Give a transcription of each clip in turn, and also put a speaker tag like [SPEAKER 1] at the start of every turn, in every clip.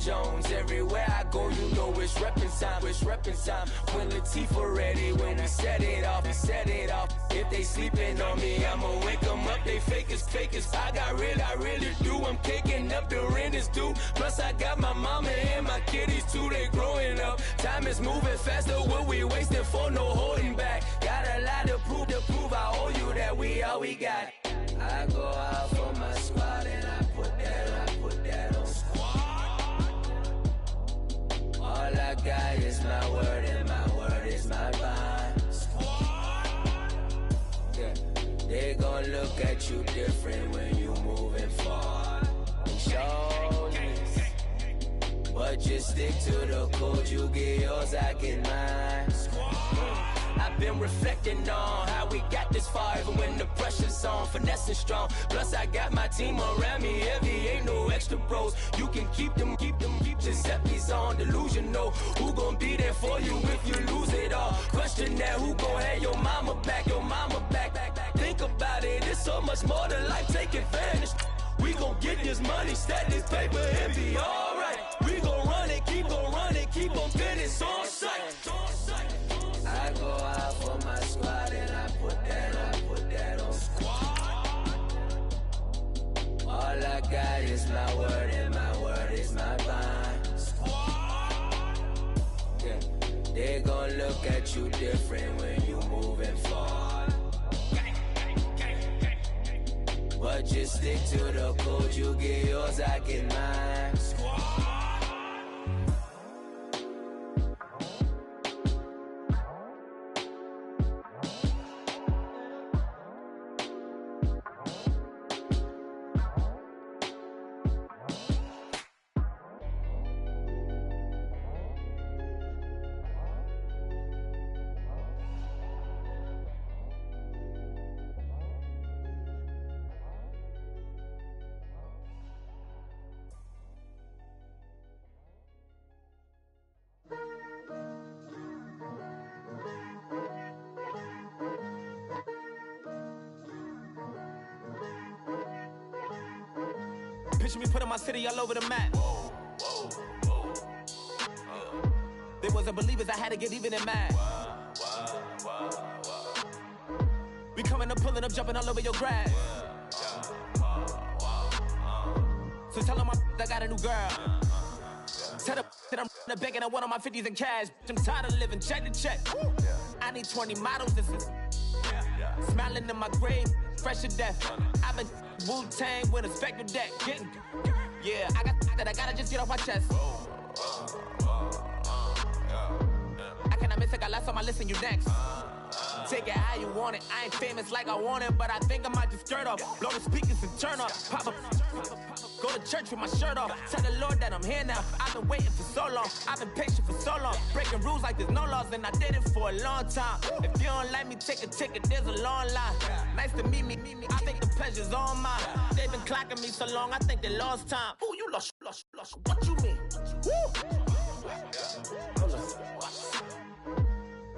[SPEAKER 1] Jones. Everywhere I go, you know it's reppin' time, it's reppin' time. When Latifah ready, when we set it off, we set it off. If they sleeping on me, I'ma wake them up, they fake as. I really do, I'm caking up, the rent is due. Plus I got my mama and my kiddies too, they growing up. Time is moving faster, what we wasting for, no holding back. Got a lot to prove, I owe you that we all we got. I go out for my squad and I put that on squad. All I got is my word and my word is my bond. Squad. Yeah. They gon' look at you different when you moving forward. Show me. But just stick to the code, you get yours, I get mine. I've been reflecting on how we got this far, even when the pressure's on, finessing strong. Plus I got my team around me heavy, ain't no extra bros. You can keep them. Giuseppe's on delusional. Who gon' be there for you if you lose it all? Question that, who gon' have your mama back? Think about it, it's so much more than life, take advantage. We gon' get this money, stack this paper, and be alright. We gon' run it, keep on finish on sight. I go out for my squad and I put that on squad. All I got is my word and my word is my bond. Squad. Yeah. They gon' look at you different when you moving forward. But just stick to the code, you get yours, I get mine. Squad.
[SPEAKER 2] Picture me putting my city all over the map. They wasn't believers, I had to get even and mad. We coming up, pulling up, jumping all over your grass. So tell them I got a new girl. Tell them that I'm the bank and I want all my 50s in cash. I'm tired of living check to check. I need 20 models, this is smiling in my grave, fresh to death. I've been Wu-Tang with a spectral deck. Yeah, I gotta just get off my chest. I cannot miss it, got last on my list and you next. Take it how you want it, I ain't famous like I want it, but I think I might just skirt off. Blow the speakers and turn up, pop up. Go to church with my shirt off. Tell the Lord that I'm here now. I've been waiting for so long. I've been patient for so long. Breaking rules like there's no laws, and I did it for a long time. If you don't like me, take a ticket. There's a long line. Nice to meet me. I think the pleasure's all mine. They've been clocking me so long. I think they lost time. Ooh, you lost. What you mean? Woo.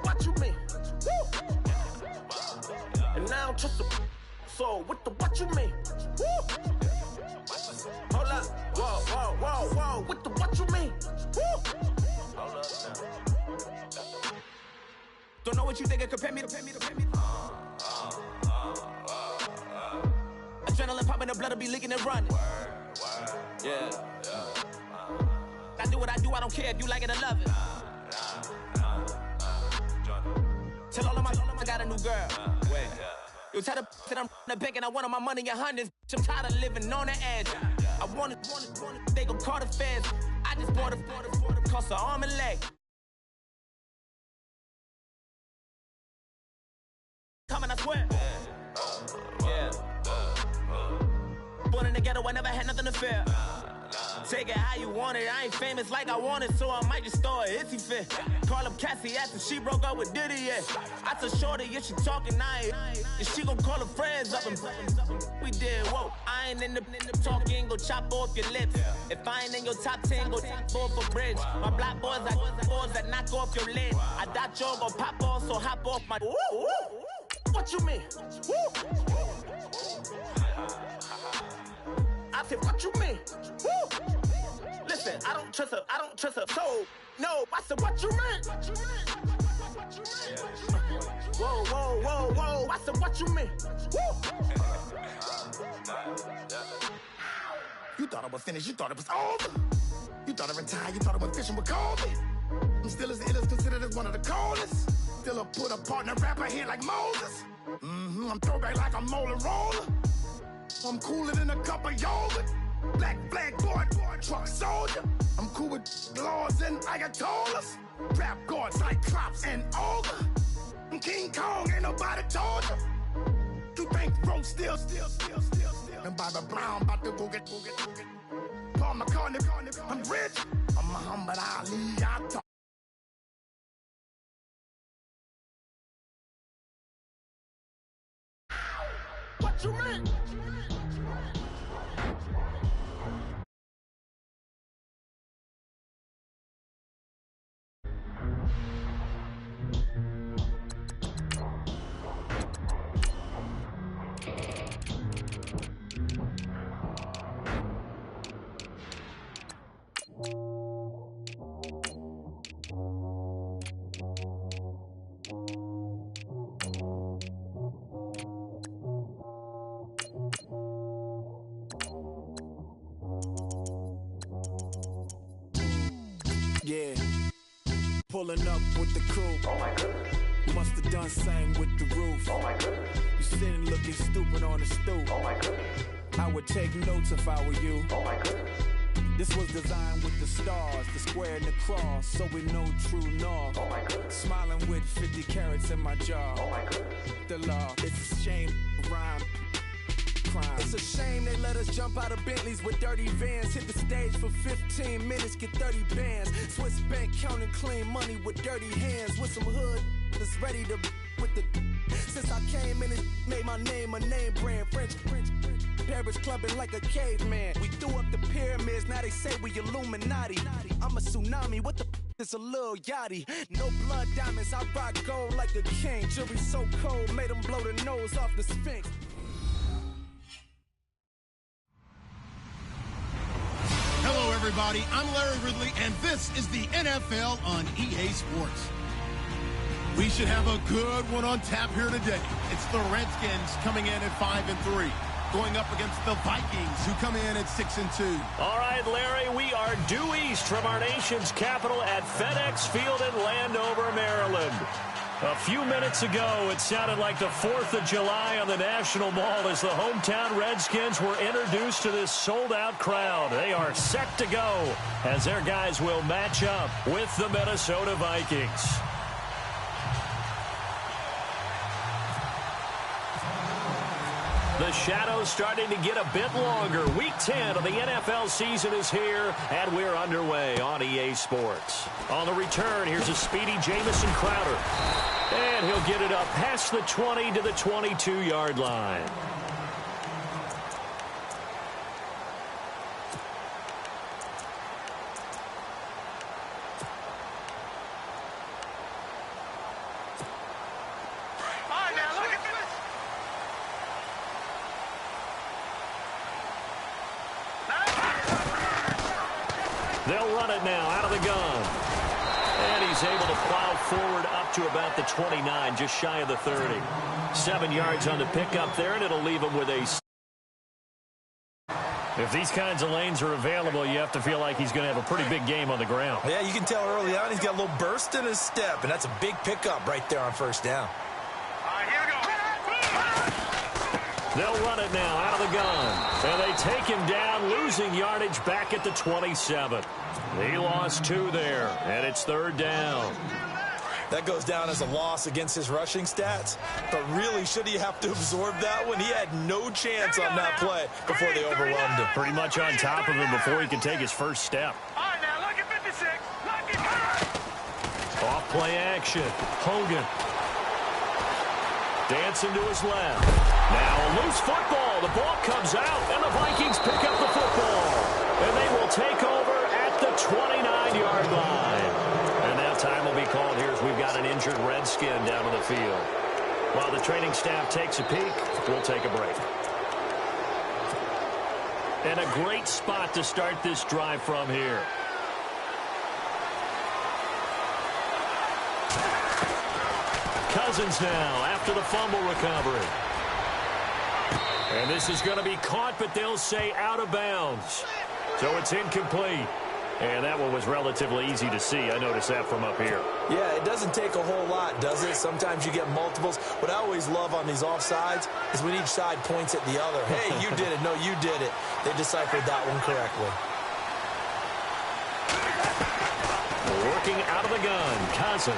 [SPEAKER 2] What you mean? Woo. And now I don't trust the. So what you mean? Woo. Hold up, whoa, what you mean? Woo. Hold up now. Don't know what you think, compare me to. Adrenaline popping, the blood will be leaking and running. Yeah. I do what I do, I don't care if you like it or love it. Tell all of my I got a new girl. Wait. Yo, tell the that I'm the bank and I want all my money in hundreds. I'm tired of living on the edge. I want it, they gon' call the feds. I just bought it, cost an arm and leg. Coming, I swear. Yeah. Born in the ghetto, I never had nothing to fear. Take it how you want it, I ain't famous like I want it, so I might just throw a hissy fit. Call up Cassie after she broke up with Diddy, yeah. I told Shorty if she talking, and she gon' call her friends up and we did, whoa. I ain't in the talking, go chop off your lips. If I ain't in your top 10, go ball for bridge. My black boys like boys that knock off your lid. I thought y'all gon' pop off, so hop off my. What you mean? I said, what you mean? Woo! Listen, I don't trust her. So, no, I said, what you mean? Whoa. I said, what you mean? Woo! You thought it was finished. You thought it was over. You thought it retired. You thought it was fishing with Kobe. I'm still as ill as considered as one of the coldest. Still a put a partner rapper here like Moses. I'm throwback like a molar roller. I'm cooler than a cup of yogurt. Black flag boy, truck soldier. I'm cool with laws and ayatollahs. Rap god, Cyclops and ogre. I'm King Kong, ain't nobody told you. You think Rose still. And Bobby Brown about to go get. Paul McCartney, I'm rich. I'm Muhammad Ali, I talk. What you mean? Yeah, pulling up with the crew.
[SPEAKER 3] Oh my goodness.
[SPEAKER 2] Must have done same with the roof.
[SPEAKER 3] Oh my goodness.
[SPEAKER 2] You sitting looking stupid on the stoop.
[SPEAKER 3] Oh my goodness.
[SPEAKER 2] I would take notes if I were you.
[SPEAKER 3] Oh my goodness.
[SPEAKER 2] This was designed with the stars, the square and the cross, so we know true north.
[SPEAKER 3] Oh my goodness.
[SPEAKER 2] Smiling with 50 carats in my jaw.
[SPEAKER 3] Oh my goodness.
[SPEAKER 2] The law, it's a shame, rhyme. Crime. It's a shame they let us jump out of Bentleys with dirty vans. Hit the stage for 15 minutes, get 30 bands. Swiss bank counting clean money with dirty hands. With some hood that's ready to with the. Since I came in and made my name a name brand. French. Paris clubbing like a caveman. We threw up the pyramids, now they say we Illuminati. I'm a tsunami, what the is a little yachty. No blood diamonds, I rock gold like a king. Jury so cold, made them blow the nose off the Sphinx.
[SPEAKER 4] Hello, everybody. I'm Larry Ridley, and this is the NFL on EA Sports. We should have a good one on tap here today. It's the Redskins coming in at 5-3, going up against the Vikings, who come in at 6-2.
[SPEAKER 5] All right, Larry, we are due east from our nation's capital at FedEx Field in Landover, Maryland. A few minutes ago, it sounded like the 4th of July on the National Mall as the hometown Redskins were introduced to this sold-out crowd. They are set to go as their guys will match up with the Minnesota Vikings. The shadow's starting to get a bit longer. Week 10 of the NFL season is here, and we're underway on EA Sports. On the return, here's a speedy Jamison Crowder. And he'll get it up past the 20 to the 22-yard line. They'll run it now out of the gun. And he's able to plow forward up to about the 29, just shy of the 30. 7 yards on the pickup there, and it'll leave him with a... If these kinds of lanes are available, you have to feel like he's going to have a pretty big game on the ground.
[SPEAKER 6] Yeah, you can tell early on he's got a little burst in his step, and that's a big pickup right there on first down.
[SPEAKER 5] They'll run it now out of the gun. And they take him down, losing yardage back at the 27. He lost 2 there, and it's 3rd down.
[SPEAKER 6] That goes down as a loss against his rushing stats. But really, should he have to absorb that one? He had no chance on that play before they overwhelmed him.
[SPEAKER 5] Pretty much on top of him before he could take his first step.
[SPEAKER 7] All right, now look at 56. Look at
[SPEAKER 5] Off play action. Hogan. Dancing to his left. Now a loose football. The ball comes out, and the Vikings pick up the football. And they will take over at the 29-yard line. And now time will be called here as we've got an injured Redskin down on the field. While the training staff takes a peek, we'll take a break. And a great spot to start this drive from here. Cousins now after the fumble recovery. And this is going to be caught, but they'll say out of bounds. So it's incomplete. And that one was relatively easy to see. I noticed that from up here.
[SPEAKER 6] Yeah, it doesn't take a whole lot, does it? Sometimes you get multiples. What I always love on these offsides is when each side points at the other. Hey, you did it. No, you did it. They deciphered that one correctly.
[SPEAKER 5] Working out of the gun, Cousins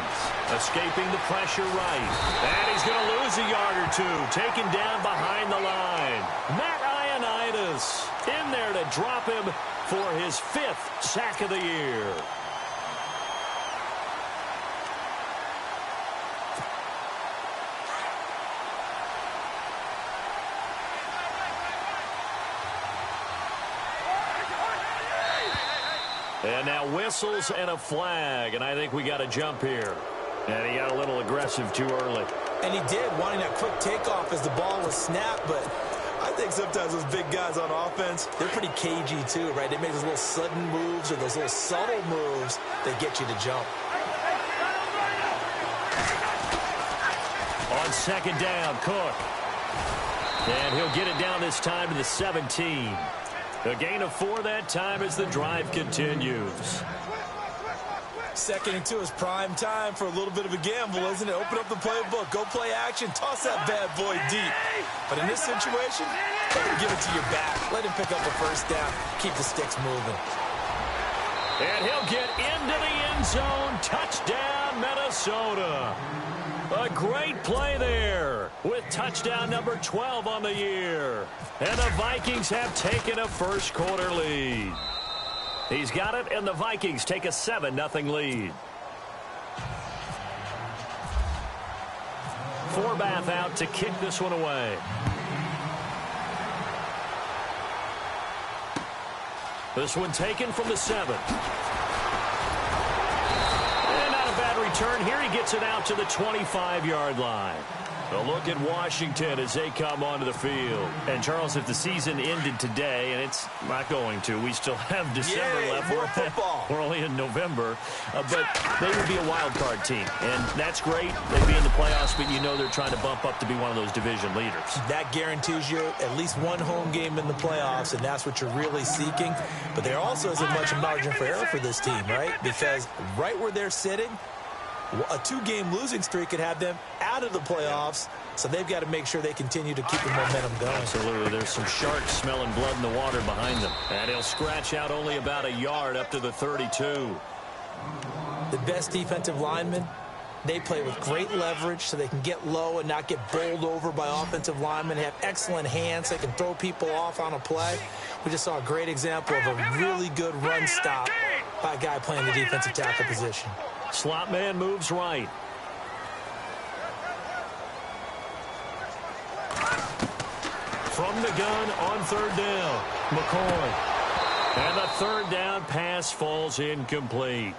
[SPEAKER 5] escaping the pressure right. And he's going to lose a yard or two, taken down behind the line. Matt Ioannidis in there to drop him for his 5th sack of the year. And now whistles and a flag, and I think we got a jump here. And he got a little aggressive too early.
[SPEAKER 6] And he did, wanting that quick takeoff as the ball was snapped, but I think sometimes those big guys on offense, they're pretty cagey too, right? They make those little sudden moves or those little subtle moves that get you to jump.
[SPEAKER 5] On second down, Cook. And he'll get it down this time to the 17. A gain of 4 that time as the drive continues.
[SPEAKER 6] 2nd and 2 is prime time for a little bit of a gamble, isn't it? Open up the playbook, go play action, toss that bad boy deep. But in this situation, let him give it to your back. Let him pick up a first down. Keep the sticks moving.
[SPEAKER 5] And he'll get into the end zone. Touchdown, Minnesota. A great play there with touchdown number 12 on the year. And the Vikings have taken a first-quarter lead. He's got it, and the Vikings take a 7-0 lead. Forbath out to kick this one away. This one taken from the 7. And not a bad return here. He gets it out to the 25-yard line. A look at Washington as they come onto the field.
[SPEAKER 2] And, Charles, if the season ended today, and it's not going to, we still have December left.
[SPEAKER 6] More football.
[SPEAKER 2] We're only in November. But they would be a wild card team. And that's great. They'd be in the playoffs, but you know they're trying to bump up to be one of those division leaders.
[SPEAKER 6] That guarantees you at least one home game in the playoffs, and that's what you're really seeking. But there also isn't much margin for error for this team, right? Because right where they're sitting, a 2-game losing streak could have them out of the playoffs, so they've got to make sure they continue to keep the momentum going.
[SPEAKER 2] Absolutely. There's some sharks smelling blood in the water behind them. And he'll scratch out only about a yard up to the 32.
[SPEAKER 6] The best defensive linemen, they play with great leverage so they can get low and not get bowled over by offensive linemen. They have excellent hands. They can throw people off on a play. We just saw a great example of a really good run stop by a guy playing the defensive tackle position.
[SPEAKER 5] Slot man moves right. From the gun on 3rd down, McCoy. And the 3rd down pass falls incomplete.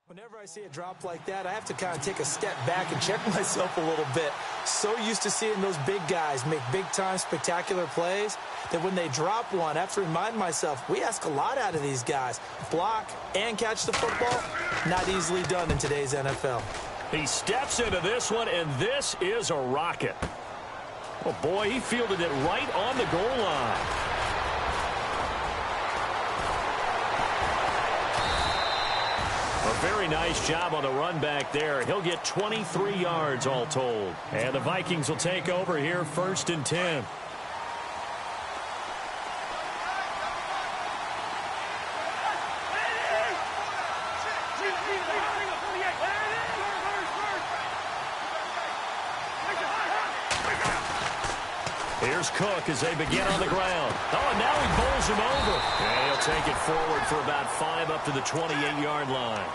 [SPEAKER 6] Whenever I see a drop like that, I have to kind of take a step back and check myself a little bit. So used to seeing those big guys make big-time spectacular plays that when they drop one, I have to remind myself, we ask a lot out of these guys. Block and catch the football, not easily done in today's NFL.
[SPEAKER 5] He steps into this one, and this is a rocket. Oh, boy, he fielded it right on the goal line. A very nice job on the run back there. He'll get 23 yards all told. And the Vikings will take over here 1st and 10. Here's Cook as they begin on the ground. Oh, and now he bowls him over. And he'll take it forward for about 5 up to the 28-yard line.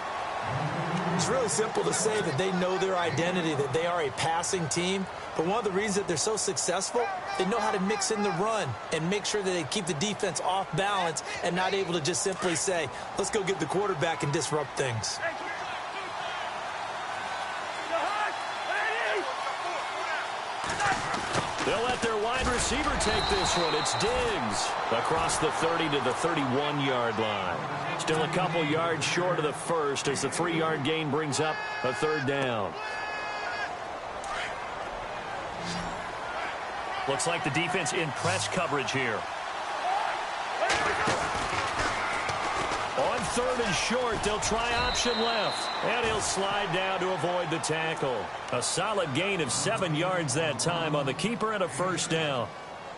[SPEAKER 6] It's really simple to say that they know their identity, that they are a passing team. But one of the reasons that they're so successful, they know how to mix in the run and make sure that they keep the defense off balance and not able to just simply say, let's go get the quarterback and disrupt things.
[SPEAKER 5] They'll let their wide receiver take this one. It's Diggs across the 30 to the 31-yard line. Still a couple yards short of the first as the 3-yard gain brings up a 3rd down. Looks like the defense in press coverage here. On 3rd and short, they'll try option left. And he'll slide down to avoid the tackle. A solid gain of 7 yards that time on the keeper and a 1st down.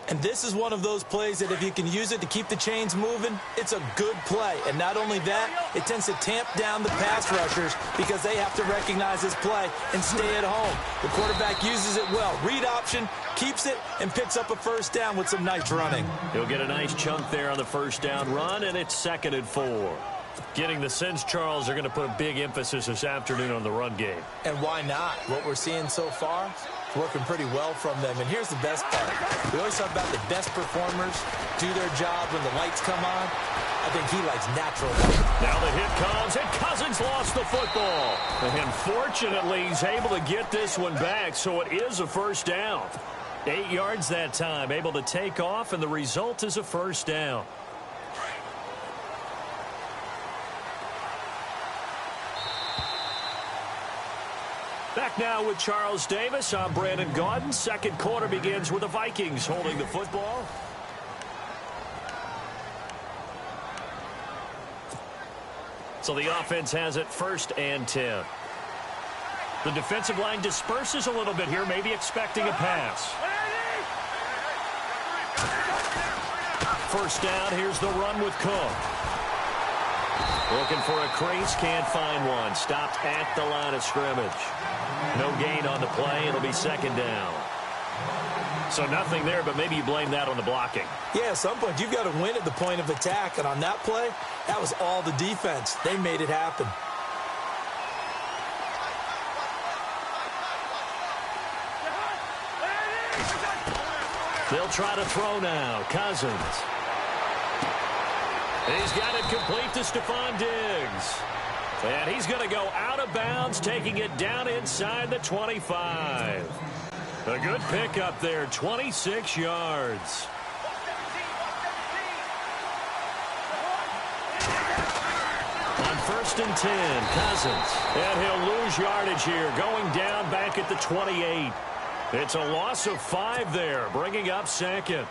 [SPEAKER 6] And this is one of those plays that if you can use it to keep the chains moving, it's a good play. And not only that, it tends to tamp down the pass rushers because they have to recognize this play and stay at home. The quarterback uses it well. Read option, keeps it, and picks up a 1st down with some nice running.
[SPEAKER 5] He'll get a nice chunk there on the 1st down run, and it's 2nd and 4. Getting the sense, Charles, are going to put a big emphasis this afternoon on the run game.
[SPEAKER 6] And why not? What we're seeing so far is working pretty well from them. And here's the best part. We always talk about the best performers do their job when the lights come on. I think he likes natural light.
[SPEAKER 5] Now the hit comes, and Cousins lost the football. And fortunately, he's able to get this one back, so it is a 1st down. 8 yards that time, able to take off, and the result is a 1st down. Back now with Charles Davis. I'm Brandon Gaudin. 2nd quarter begins with the Vikings holding the football. So the offense has it 1st and 10. The defensive line disperses a little bit here, maybe expecting a pass. 1st down, here's the run with Cook. Looking for a crease, can't find one. Stopped at the line of scrimmage. No gain on the play. It'll be 2nd down. So nothing there, but maybe you blame that on the blocking.
[SPEAKER 6] Yeah, at some point, you've got to win at the point of attack. And on that play, that was all the defense. They made it happen.
[SPEAKER 5] They'll try to throw now. Cousins. He's got it complete to Stephon Diggs. And he's going to go out of bounds, taking it down inside the 25. A good pickup there, 26 yards. On 1st and 10, Cousins. And he'll lose yardage here, going down back at the 28. It's a loss of 5 there, bringing up 2nd.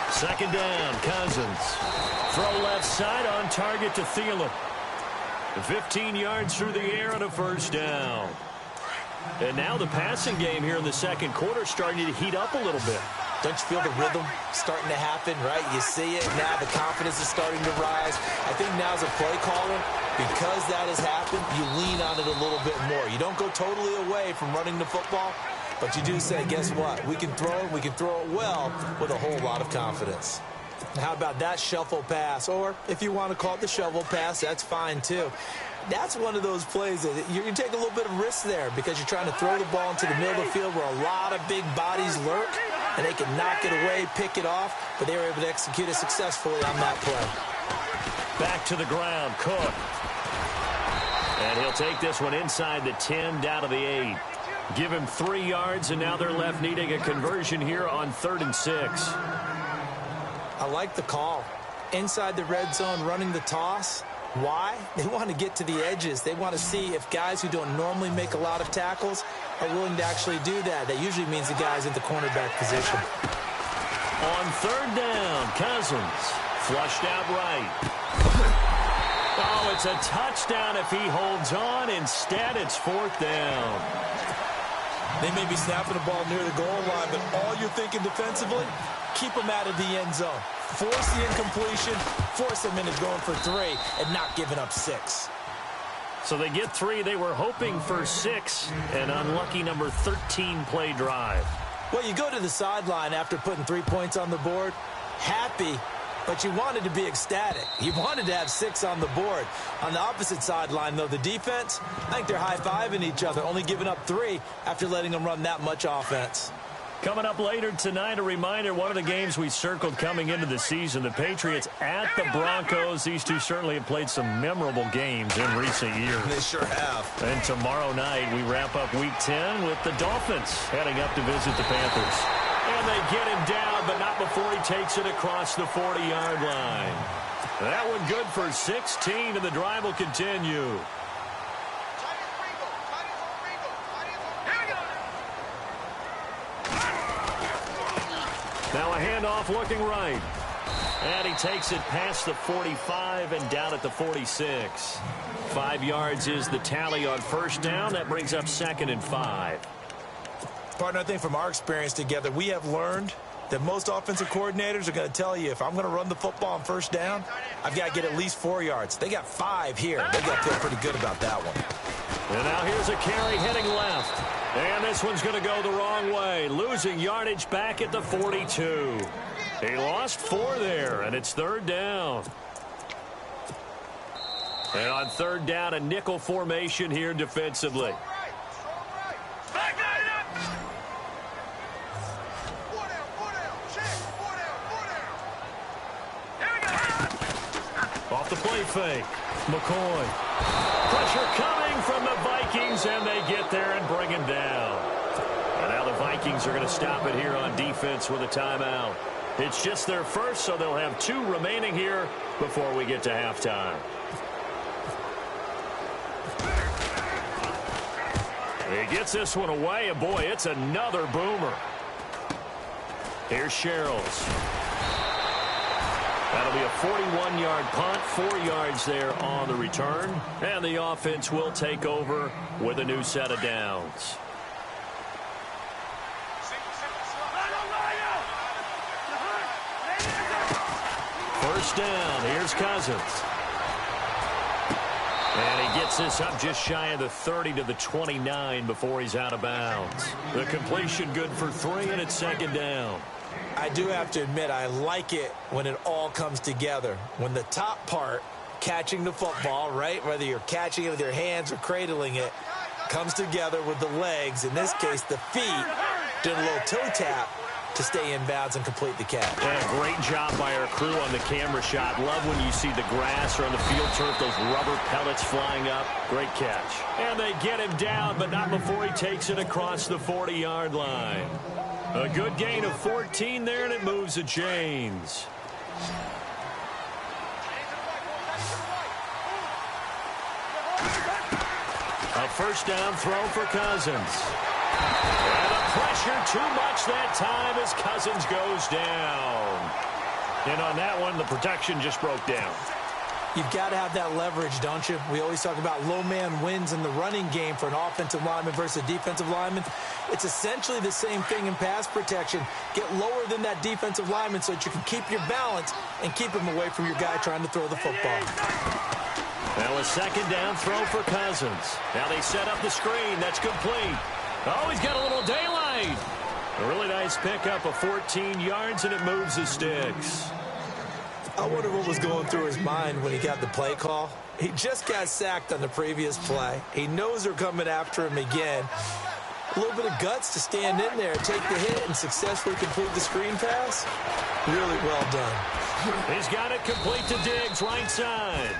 [SPEAKER 5] Second down, Cousins. Throw left side on target to Thielen. 15 yards through the air and a 1st down. And now the passing game here in the 2nd quarter starting to heat up a little bit.
[SPEAKER 6] Don't you feel the rhythm starting to happen, right? You see it now. The confidence is starting to rise. I think now as a play caller, because that has happened, you lean on it a little bit more. You don't go totally away from running the football, but you do say, guess what? We can throw it well with a whole lot of confidence. How about that shuffle pass? Or if you want to call it the shovel pass, that's fine too. That's one of those plays that you can take a little bit of risk there because you're trying to throw the ball into the middle of the field where a lot of big bodies lurk, and they can knock it away, pick it off, but they were able to execute it successfully on that play.
[SPEAKER 5] Back to the ground, Cook. And he'll take this one inside the 10, down to the 8. Give him 3 yards, and now they're left needing a conversion here on 3rd and 6.
[SPEAKER 6] I like the call. Inside the red zone, running the toss. Why? They want to get to the edges. They want to see if guys who don't normally make a lot of tackles are willing to actually do that. That usually means the guy's in the cornerback position.
[SPEAKER 5] On 3rd down, Cousins flushed out right. Oh, it's a touchdown if he holds on. Instead, it's 4th down.
[SPEAKER 6] They may be snapping the ball near the goal line, but all you're thinking defensively, keep them out of the end zone. Force the incompletion, force them into going for 3, and not giving up 6.
[SPEAKER 5] So they get 3. They were hoping for 6. An unlucky number 13 play drive.
[SPEAKER 6] Well, you go to the sideline after putting 3 points on the board, happy, but you wanted to be ecstatic. You wanted to have 6 on the board. On the opposite sideline, though, the defense, I think they're high-fiving each other, only giving up 3 after letting them run that much offense.
[SPEAKER 5] Coming up later tonight, a reminder, one of the games we circled coming into the season, the Patriots at the Broncos. These two certainly have played some memorable games in recent years.
[SPEAKER 3] They sure have.
[SPEAKER 5] And tomorrow night, we wrap up Week 10 with the Dolphins heading up to visit the Panthers. And they get him down, but not before he takes it across the 40-yard line. That one good for 16, and the drive will continue. Now a handoff looking right. And he takes it past the 45 and down at the 46. 5 yards is the tally on 1st down. That brings up 2nd and 5.
[SPEAKER 6] Partner, I think from our experience together, we have learned that most offensive coordinators are going to tell you, if I'm going to run the football on 1st down, I've got to get at least 4 yards. They got 5 here. They got to feel pretty good about that one.
[SPEAKER 5] And now here's a carry heading left. And this one's going to go the wrong way. Losing yardage back at the 42. He lost 4 there, and it's 3rd down. And on 3rd down, a nickel formation here defensively. Off the play fake. McCoy. Pressure coming from the Vikings, and they get there and bring him down. And now the Vikings are going to stop it here on defense with a timeout. It's just their first, so they'll have 2 remaining here before we get to halftime. He gets this one away, and boy, it's another boomer. Here's Sherrills. That'll be a 41-yard punt, 4 yards there on the return. And the offense will take over with a new set of downs. First down, here's Cousins. And he gets this up just shy of the 30 to the 29 before he's out of bounds. The completion good for 3, and it's 2nd down.
[SPEAKER 6] I do have to admit, I like it when it all comes together. When the top part, catching the football, right, whether you're catching it with your hands or cradling it, comes together with the legs, in this case the feet, doing a little toe tap to stay in bounds and complete the catch.
[SPEAKER 5] Yeah, great job by our crew on the camera shot. Love when you see the grass or on the field turf, those rubber pellets flying up. Great catch. And they get him down, but not before he takes it across the 40-yard line. A good gain of 14 there, and it moves the chains. A first down throw for Cousins. And the pressure too much that time as Cousins goes down. And on that one, the protection just broke down.
[SPEAKER 6] You've got to have that leverage, don't you? We always talk about low man wins in the running game for an offensive lineman versus a defensive lineman. It's essentially the same thing in pass protection. Get lower than that defensive lineman so that you can keep your balance and keep him away from your guy trying to throw the football.
[SPEAKER 5] Now a 2nd down throw for Cousins. Now they set up the screen. That's complete. Oh, he's got a little daylight. A really nice pickup of 14 yards, and it moves the sticks.
[SPEAKER 6] I wonder what was going through his mind when he got the play call. He just got sacked on the previous play. He knows they're coming after him again. A little bit of guts to stand in there, take the hit, and successfully complete the screen pass. Really well done.
[SPEAKER 5] He's got it complete to Diggs, right side.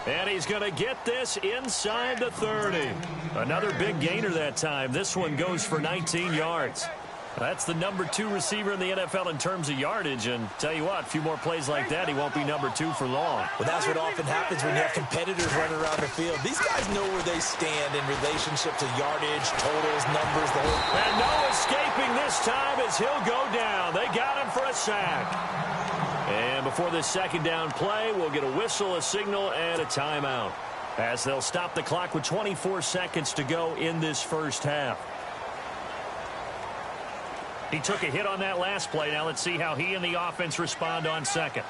[SPEAKER 5] And he's going to get this inside the 30. Another big gainer that time. This one goes for 19 yards. That's the number 2 receiver in the NFL in terms of yardage. And tell you what, a few more plays like that, he won't be number 2 for long.
[SPEAKER 6] Well, that's what often happens when you have competitors running around the field. These guys know where they stand in relationship to yardage, totals, numbers, the whole...
[SPEAKER 5] And no escaping this time as he'll go down. They got him for a sack. And before this second down play, we'll get a whistle, a signal, and a timeout, as they'll stop the clock with 24 seconds to go in this first half. He took a hit on that last play. Now let's see how he and the offense respond on second.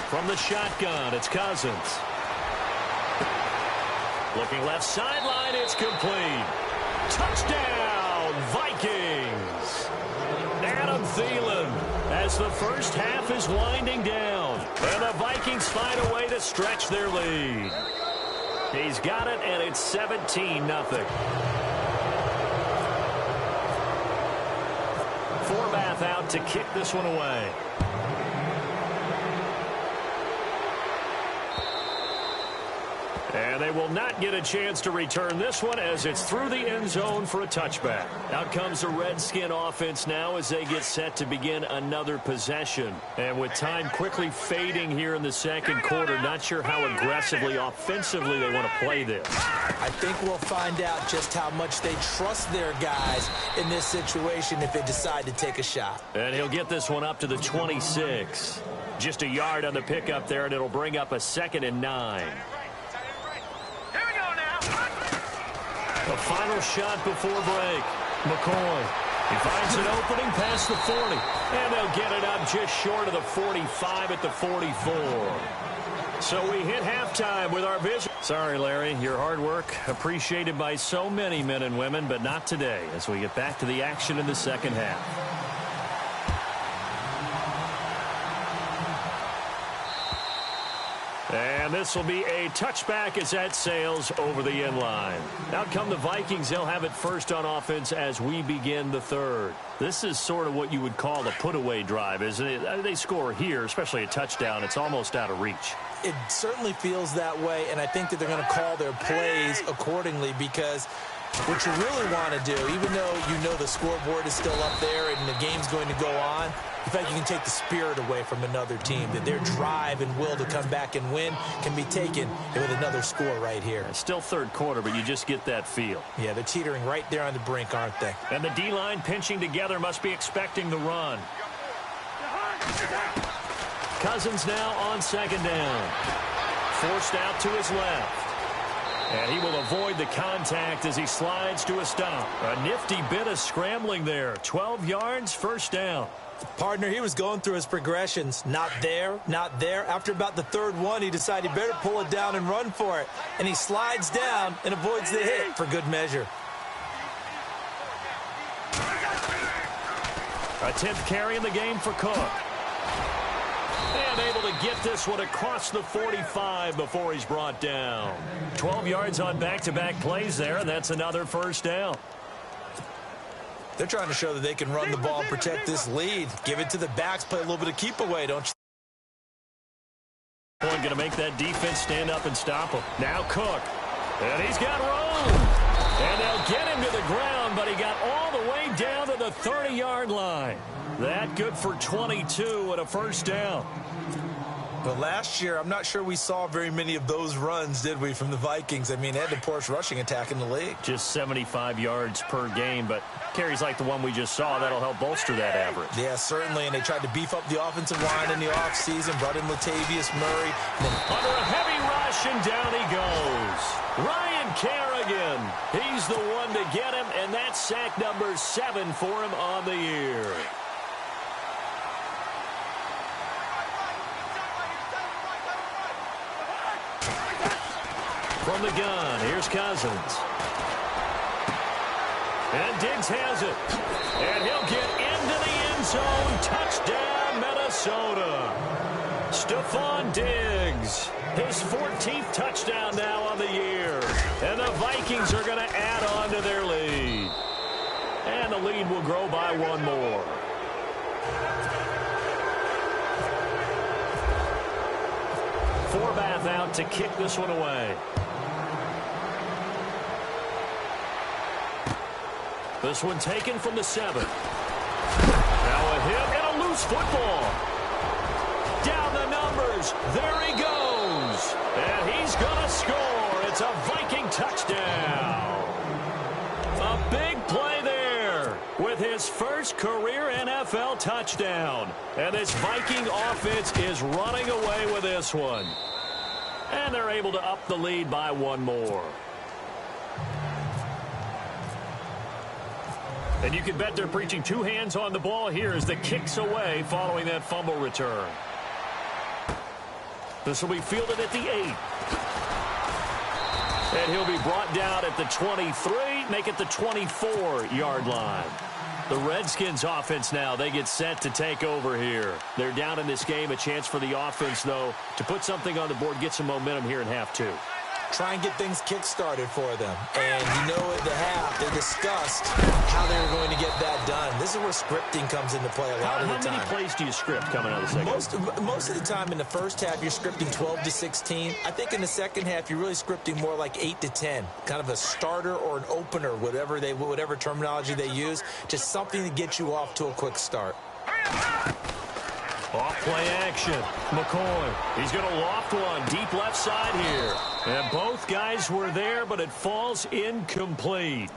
[SPEAKER 5] From the shotgun, it's Cousins. Looking left sideline, it's complete. Touchdown, Vikings. Adam Thielen, as the first half is winding down. And the Vikings find a way to stretch their lead. He's got it, and it's 17-0. Forbath out to kick this one away. And they will not get a chance to return this one as it's through the end zone for a touchback. Out comes the Redskin offense now as they get set to begin another possession. And with time quickly fading here in the second quarter, not sure how aggressively, offensively they want to play this.
[SPEAKER 6] I think we'll find out just how much they trust their guys in this situation if they decide to take a shot.
[SPEAKER 5] And he'll get this one up to the 26. Just a yard on the pickup there, and it'll bring up a 2nd and 9. The final shot before break. McCoy. He finds an opening past the 40. And they'll get it up just short of the 45 at the 44. So we hit halftime with our visit. Sorry, Larry. Your hard work appreciated by so many men and women, but not today as we get back to the action in the second half. And this will be a touchback as that sails over the end line. Out come the Vikings. They'll have it first on offense as we begin the third. This is sort of what you would call a put-away drive, isn't it? They score here, especially a touchdown. It's almost out of reach.
[SPEAKER 6] It certainly feels that way, and I think that they're going to call their plays accordingly because what you really want to do, even though you know the scoreboard is still up there and the game's going to go on, in fact, you can take the spirit away from another team, that their drive and will to come back and win can be taken with another score right here.
[SPEAKER 5] It's still third quarter, but you just get that feel.
[SPEAKER 6] Yeah, they're teetering right there on the brink, aren't they?
[SPEAKER 5] And the D-line pinching together must be expecting the run. Cousins now on second down. Forced out to his left. And he will avoid the contact as he slides to a stop. A nifty bit of scrambling there. 12 yards, first down.
[SPEAKER 6] Partner, he was going through his progressions. Not there, not there. After about the third one, he decided he better pull it down and run for it. And he slides down and avoids the hit for good measure.
[SPEAKER 5] A 10th carry in the game for Cook. And able to get this one across the 45 before he's brought down. 12 yards on back-to-back plays there, and that's another first down.
[SPEAKER 6] They're trying to show that they can run the ball and protect this lead. Give it to the backs, play a little bit of keep away, don't you?
[SPEAKER 5] Going to make that defense stand up and stop him. Now Cook. And he's got room. And they'll get him to the ground, but he got all the way down to the 30-yard line. That good for 22 and a first down.
[SPEAKER 6] But last year, I'm not sure we saw very many of those runs, did we, from the Vikings? I mean, they had the poorest rushing attack in the league.
[SPEAKER 5] Just 75 yards per game, but carries like the one we just saw, that'll help bolster that average.
[SPEAKER 6] Yeah, certainly, and they tried to beef up the offensive line in the offseason, brought in Latavius Murray.
[SPEAKER 5] Under a heavy rush, and down he goes. Ryan Kerrigan, he's the one to get him, and that's sack number 7 for him on the year. From the gun, here's Cousins. And Diggs has it. And he'll get into the end zone. Touchdown, Minnesota. Stephon Diggs, his 14th touchdown now on the year. And the Vikings are going to add on to their lead. And the lead will grow by one more. Forbath out to kick this one away. This one taken from the 7. Now a hit and a loose football. Down the numbers. There he goes. And he's going to score. It's a Viking touchdown. A big play there with his first career NFL touchdown. And this Viking offense is running away with this one. And they're able to up the lead by one more. And you can bet they're preaching two hands on the ball here as the kick's away following that fumble return. This will be fielded at the 8. And he'll be brought down at the 23, make it the 24-yard line. The Redskins offense now, they get set to take over here. They're down in this game, a chance for the offense, though, to put something on the board, get some momentum here in half 2.
[SPEAKER 6] Try and get things kick-started for them. And you know at the half, they discussed how they were going to get that done. This is where scripting comes into play a lot of the time.
[SPEAKER 5] How many plays do you script coming out of the second?
[SPEAKER 6] Most of the time in the first half, you're scripting 12 to 16. I think in the second half, you're really scripting more like 8 to 10. Kind of a starter or an opener, whatever terminology they use. Just something to get you off to a quick start.
[SPEAKER 5] Off play action. McCoy. He's going to loft one deep left side here. And both guys were there, but it falls incomplete.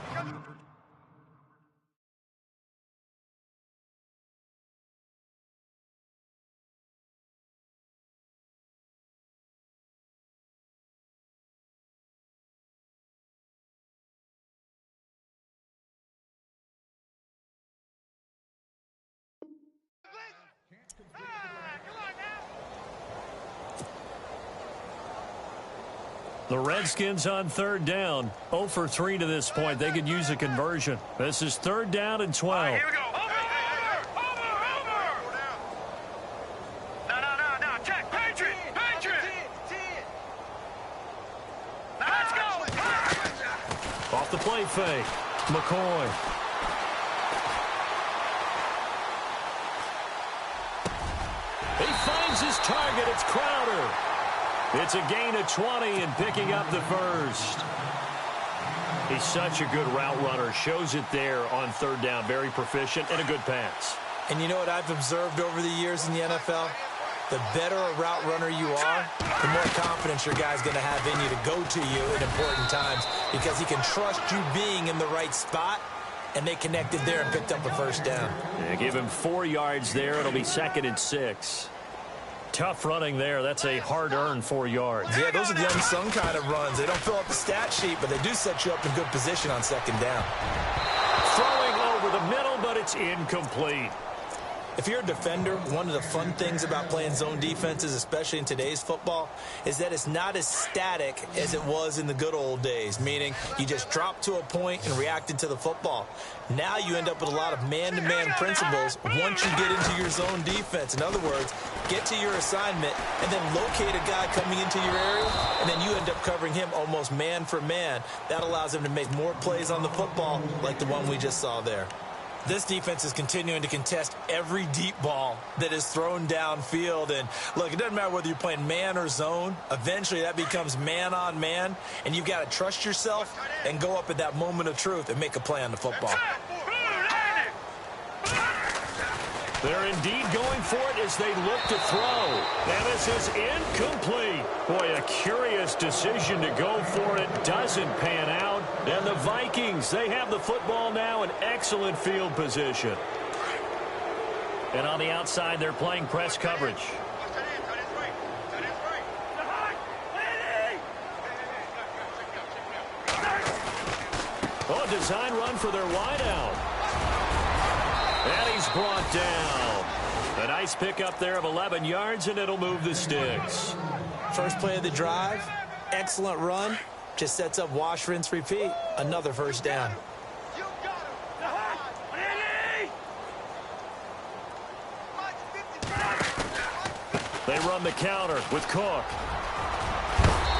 [SPEAKER 5] The Redskins on third down. 0 for 3 to this point. They could use a conversion. This is 3rd down and 12.
[SPEAKER 7] Here we go. Over. No. Check. Patriot. Let's go.
[SPEAKER 5] Off the play fake. McCoy. He finds his target. It's Crowder. It's a gain of 20 and picking up the first. He's such a good route runner. Shows it there on 3rd down. Very proficient and a good pass.
[SPEAKER 6] And you know what I've observed over the years in the NFL? The better a route runner you are, the more confidence your guy's going to have in you to go to you at important times because he can trust you being in the right spot, and they connected there and picked up a first down.
[SPEAKER 5] Yeah, give him 4 yards there. It'll be 2nd and 6. Tough running there. That's a hard-earned 4 yards.
[SPEAKER 6] Yeah, those are the unsung kind of runs. They don't fill up the stat sheet, but they do set you up in good position on 2nd down.
[SPEAKER 5] Throwing over the middle, but it's incomplete.
[SPEAKER 6] If you're a defender, one of the fun things about playing zone defenses, especially in today's football, is that it's not as static as it was in the good old days, meaning you just drop to a point and reacted to the football. Now you end up with a lot of man-to-man principles once you get into your zone defense. In other words, get to your assignment and then locate a guy coming into your area, and then you end up covering him almost man for man. That allows him to make more plays on the football like the one we just saw there. This defense is continuing to contest every deep ball that is thrown downfield. And, look, it doesn't matter whether you're playing man or zone. Eventually, that becomes man-on-man, and you've got to trust yourself and go up at that moment of truth and make a play on the football.
[SPEAKER 5] They're indeed going for it as they look to throw. And this is incomplete. Boy, a curious decision to go for it. Doesn't pan out. And the Vikings, they have the football now in excellent field position. And on the outside, they're playing press coverage. Oh, design run for their wideout. And he's brought down. A nice pickup there of 11 yards, and it'll move the sticks.
[SPEAKER 6] First play of the drive, excellent run. Just sets up wash, rinse, repeat. Another first down.
[SPEAKER 5] They run the counter with Cook.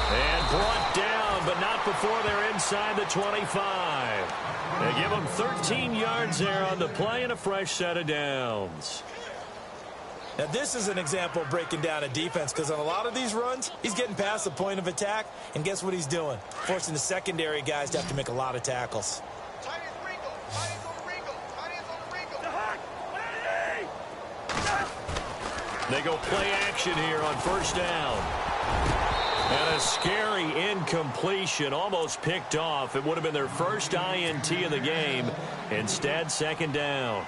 [SPEAKER 5] And brought down, but not before they're inside the 25. They give them 13 yards there on the play and a fresh set of downs.
[SPEAKER 6] Now, this is an example of breaking down a defense, because on a lot of these runs, he's getting past the point of attack, and guess what he's doing? Forcing the secondary guys to have to make a lot of tackles.
[SPEAKER 5] They go play action here on first down. And a scary incompletion, almost picked off. It would have been their first INT of the game. Instead, second down.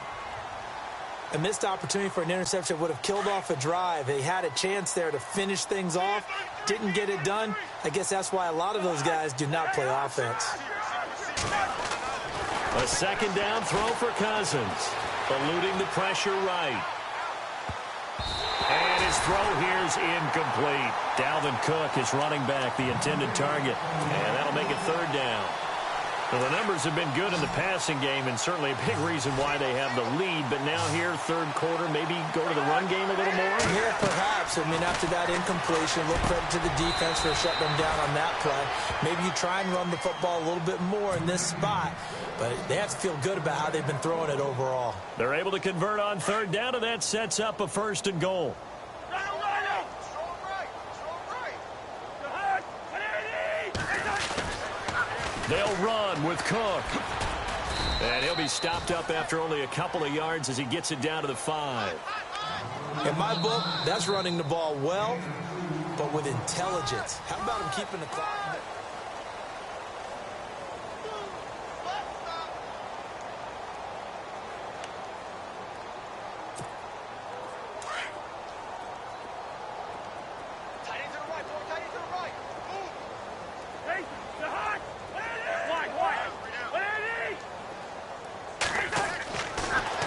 [SPEAKER 6] A missed opportunity for an interception would have killed off a drive. They had a chance there to finish things off. Didn't get it done. I guess that's why a lot of those guys do not play offense.
[SPEAKER 5] A second down throw for Cousins. Eluding the pressure right. And his throw here is incomplete. Dalvin Cook is running back, the intended target. And that'll make it third down. Well, the numbers have been good in the passing game, and certainly a big reason why they have the lead. But now here, third quarter, maybe go to the run game a little more?
[SPEAKER 6] Yeah, perhaps. I mean, after that incompletion, a little credit to the defense for shutting them down on that play. Maybe you try and run the football a little bit more in this spot. But they have to feel good about how they've been throwing it overall.
[SPEAKER 5] They're able to convert on third down, and that sets up a first and goal. They'll run with Cook. And he'll be stopped up after only a couple of yards as he gets it down to the 5.
[SPEAKER 6] In my book, that's running the ball well, but with intelligence. How about him keeping the clock?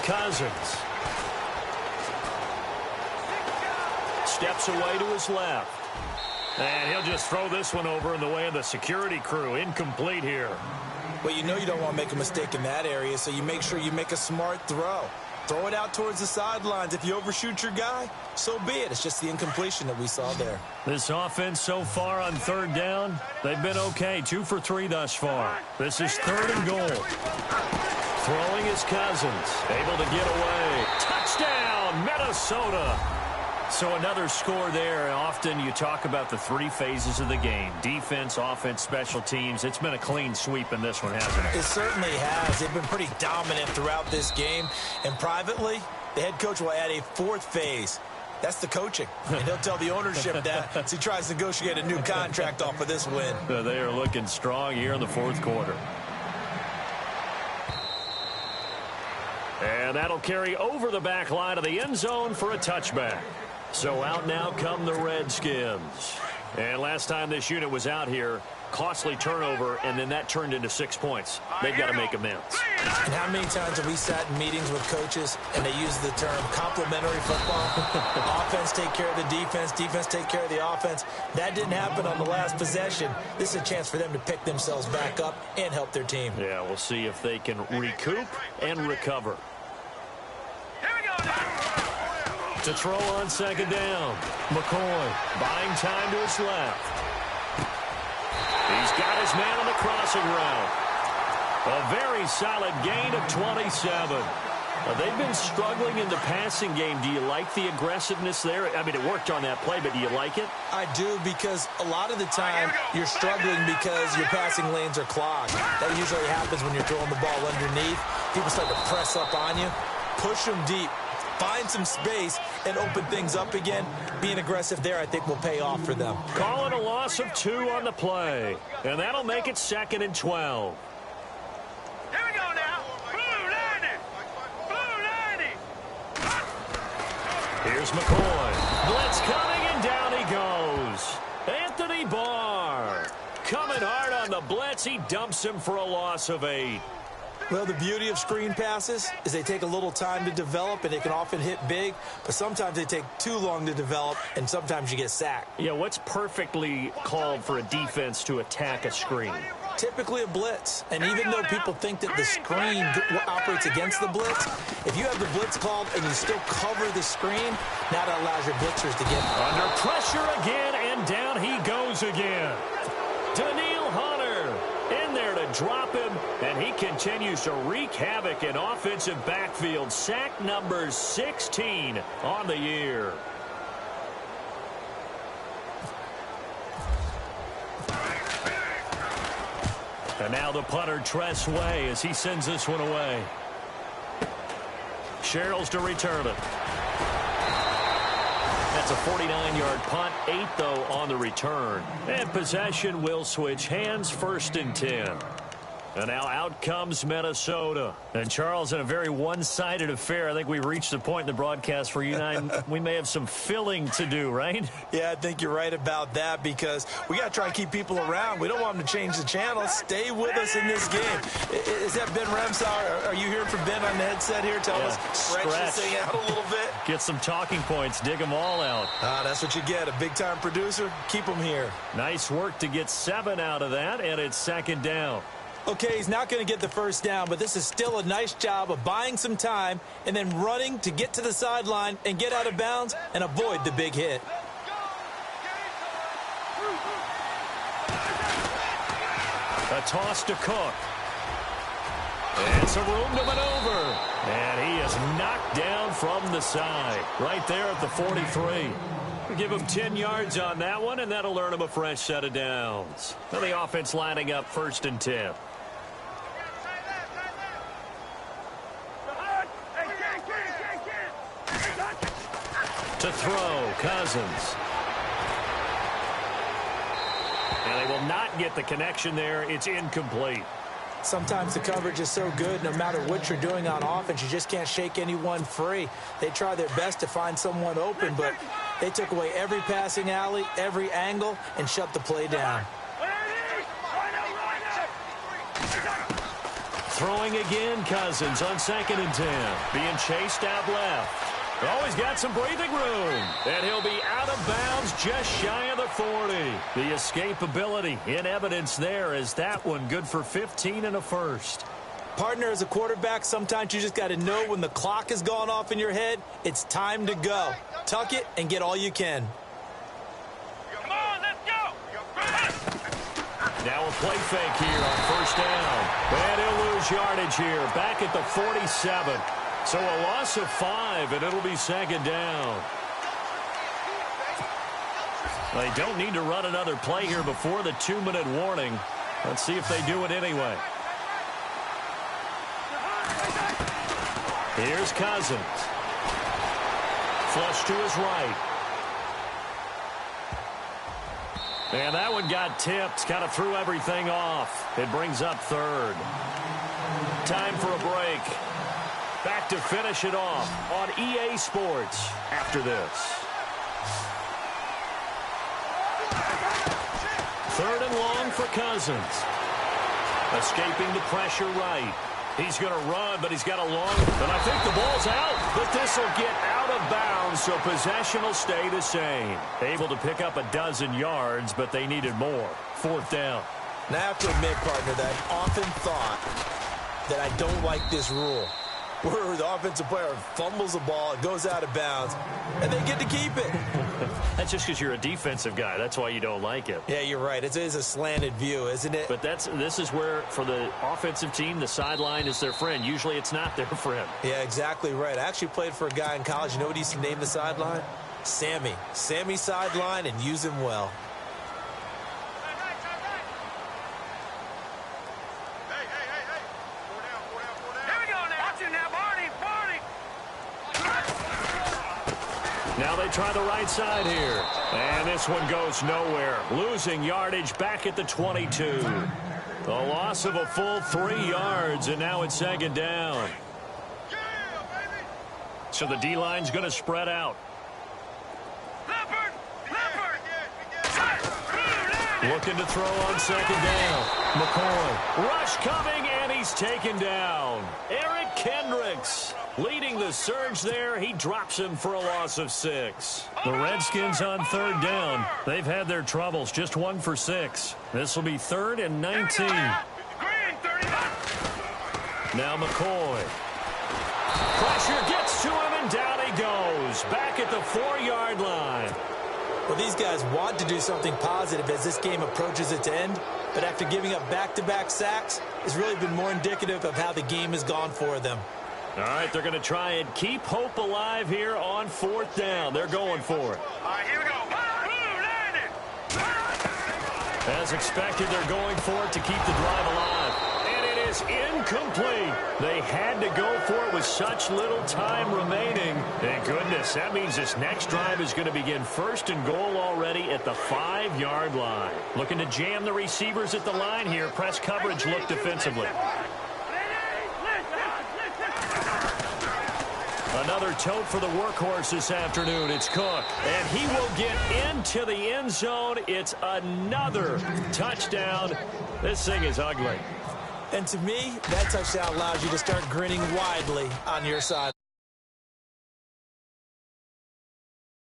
[SPEAKER 5] Cousins steps away to his left. And he'll just throw this one over in the way of the security crew. Incomplete here.
[SPEAKER 6] Well, you know you don't want to make a mistake in that area, so you make sure you make a smart throw. Throw it out towards the sidelines. If you overshoot your guy, so be it. It's just the incompletion that we saw there.
[SPEAKER 5] This offense so far on third down, they've been okay. 2 for 3 thus far. This is third and goal. Throwing is Cousins. Able to get away. Touchdown, Minnesota. So another score there. Often you talk about the 3 phases of the game. Defense, offense, special teams. It's been a clean sweep in this one, hasn't it?
[SPEAKER 6] It certainly has. They've been pretty dominant throughout this game. And privately, the head coach will add a 4th phase. That's the coaching. And he'll tell the ownership that as he tries to negotiate a new contract off of this win.
[SPEAKER 5] They are looking strong here in the 4th quarter. And that'll carry over the back line of the end zone for a touchback. So out now come the Redskins. And last time this unit was out here, costly turnover, and then that turned into 6 points. They've got to make amends.
[SPEAKER 6] And how many times have we sat in meetings with coaches and they use the term complementary football? Offense take care of the defense, defense take care of the offense. That didn't happen on the last possession. This is a chance for them to pick themselves back up and help their team.
[SPEAKER 5] Yeah, we'll see if they can recoup and recover. To throw on second down. McCoy buying time to his left. He's got his man on the crossing route. A very solid gain of 27. They've been struggling in the passing game. Do you like the aggressiveness there? I mean, it worked on that play, but do you like it?
[SPEAKER 6] I do, because a lot of the time you're struggling because your passing lanes are clogged. That usually happens when you're throwing the ball underneath. People start to press up on you. Push them deep. Find some space and open things up again. Being aggressive there, I think, will pay off for them.
[SPEAKER 5] Calling a loss of 2 on the play. And that'll make it 2nd and 12.
[SPEAKER 7] Here we go now. Blue 90. Blue 90.
[SPEAKER 5] Here's McCoy. Blitz coming, and down he goes. Anthony Barr coming hard on the blitz. He dumps him for a loss of 8.
[SPEAKER 6] Well, the beauty of screen passes is they take a little time to develop, and they can often hit big, but sometimes they take too long to develop, and sometimes you get sacked.
[SPEAKER 5] Yeah, what's perfectly called for a defense to attack a screen?
[SPEAKER 6] Typically a blitz. And even though people think that the screen operates against the blitz, if you have the blitz called and you still cover the screen, now that allows your blitzers to get
[SPEAKER 5] under pressure again, and down he goes again. Daniil Hunter in there to drop him, and he continues to wreak havoc in offensive backfield. Sack number 16 on the year. And now the punter, Tress Way, as he sends this one away. Sherrills to return it. That's a 49-yard punt, 8, though, on the return. And possession will switch hands, 1st and 10. And now out comes Minnesota. And, Charles, in a very one-sided affair, I think we've reached the point in the broadcast where you and I, we may have some filling to do, right?
[SPEAKER 6] Yeah, I think you're right about that because we got to try and keep people around. We don't want them to change the channel. Stay with us in this game. Is that Ben Remsauer? Are you hearing from Ben on the headset here? Tell us, stretch this thing out a little bit.
[SPEAKER 5] Get some talking points. Dig them all out.
[SPEAKER 6] That's what you get. A big-time producer. Keep them here.
[SPEAKER 5] Nice work to get 7 out of that, and it's 2nd down.
[SPEAKER 6] Okay, he's not going to get the 1st down, but this is still a nice job of buying some time and then running to get to the sideline and get out of bounds and avoid the big hit.
[SPEAKER 5] A toss to Cook. And some room to maneuver. And he is knocked down from the side. Right there at the 43. We'll give him 10 yards on that one, and that'll earn him a fresh set of downs. Now the offense lining up 1st and 10. To throw, Cousins. And they will not get the connection there. It's incomplete.
[SPEAKER 6] Sometimes the coverage is so good, no matter what you're doing on offense, you just can't shake anyone free. They try their best to find someone open, but they took away every passing alley, every angle, and shut the play down.
[SPEAKER 5] Throwing again, Cousins on 2nd and 10. Being chased out left. Oh, he's got some breathing room. And he'll be out of bounds just shy of the 40. The escapability in evidence there is that one good for 15 and a 1st.
[SPEAKER 6] Partner, as a quarterback, sometimes you just got to know when the clock has gone off in your head, it's time to go. Tuck it and get all you can.
[SPEAKER 7] Come on, let's go.
[SPEAKER 5] Now a play fake here on 1st down. And he'll lose yardage here back at the 47. So a loss of 5, and it'll be 2nd down. They don't need to run another play here before the 2-minute warning. Let's see if they do it anyway. Here's Cousins. Flush to his right. And that one got tipped. Kind of threw everything off. It brings up 3rd. Time for a break. Back to finish it off on EA Sports after this. 3rd and long for Cousins. Escaping the pressure right. He's going to run, but he's got a long... And I think the ball's out, but this will get out of bounds, so possession will stay the same. Able to pick up 12 yards, but they needed more. 4th down.
[SPEAKER 6] Now, I have to admit, partner, that I've often thought that I don't like this rule, where the offensive player fumbles the ball, it goes out of bounds, and they get to keep it.
[SPEAKER 5] That's just because you're a defensive guy. That's why you don't like it.
[SPEAKER 6] Yeah, you're right. It is a slanted view, isn't it?
[SPEAKER 5] But this is where, for the offensive team, the sideline is their friend. Usually it's not their friend.
[SPEAKER 6] Yeah, exactly right. I actually played for a guy in college. You know what he used to name the sideline? Sammy. Sammy sideline, and use him well.
[SPEAKER 5] Now they try the right side here. And this one goes nowhere. Losing yardage back at the 22. A loss of a full 3 yards, and now it's 2nd down. So the D-line's going to spread out. Looking to throw on 2nd down. McCoy. Rush coming, and he's taken down. Eric Kendricks leading the surge there. He drops him for a loss of 6. The Redskins on 3rd down. They've had their troubles, just 1 for 6. This will be 3rd and 19. Now McCoy. Pressure gets to him, and down he goes. Back at the 4-yard line.
[SPEAKER 6] Well, these guys want to do something positive as this game approaches its end, but after giving up back-to-back sacks, it's really been more indicative of how the game has gone for them.
[SPEAKER 5] All right, they're going to try and keep hope alive here on 4th down. They're going for it.
[SPEAKER 7] All right, here we go.
[SPEAKER 5] As expected, they're going for it to keep the drive alive. And it is incomplete. They had to go for it with such little time remaining. Thank goodness. That means this next drive is going to begin 1st and goal already at the 5-yard line. Looking to jam the receivers at the line here. Press coverage look defensively. Another tote for the workhorse this afternoon. It's Cook. And he will get into the end zone. It's another touchdown. This thing is ugly.
[SPEAKER 6] And to me, that touchdown allows you to start grinning widely on your side.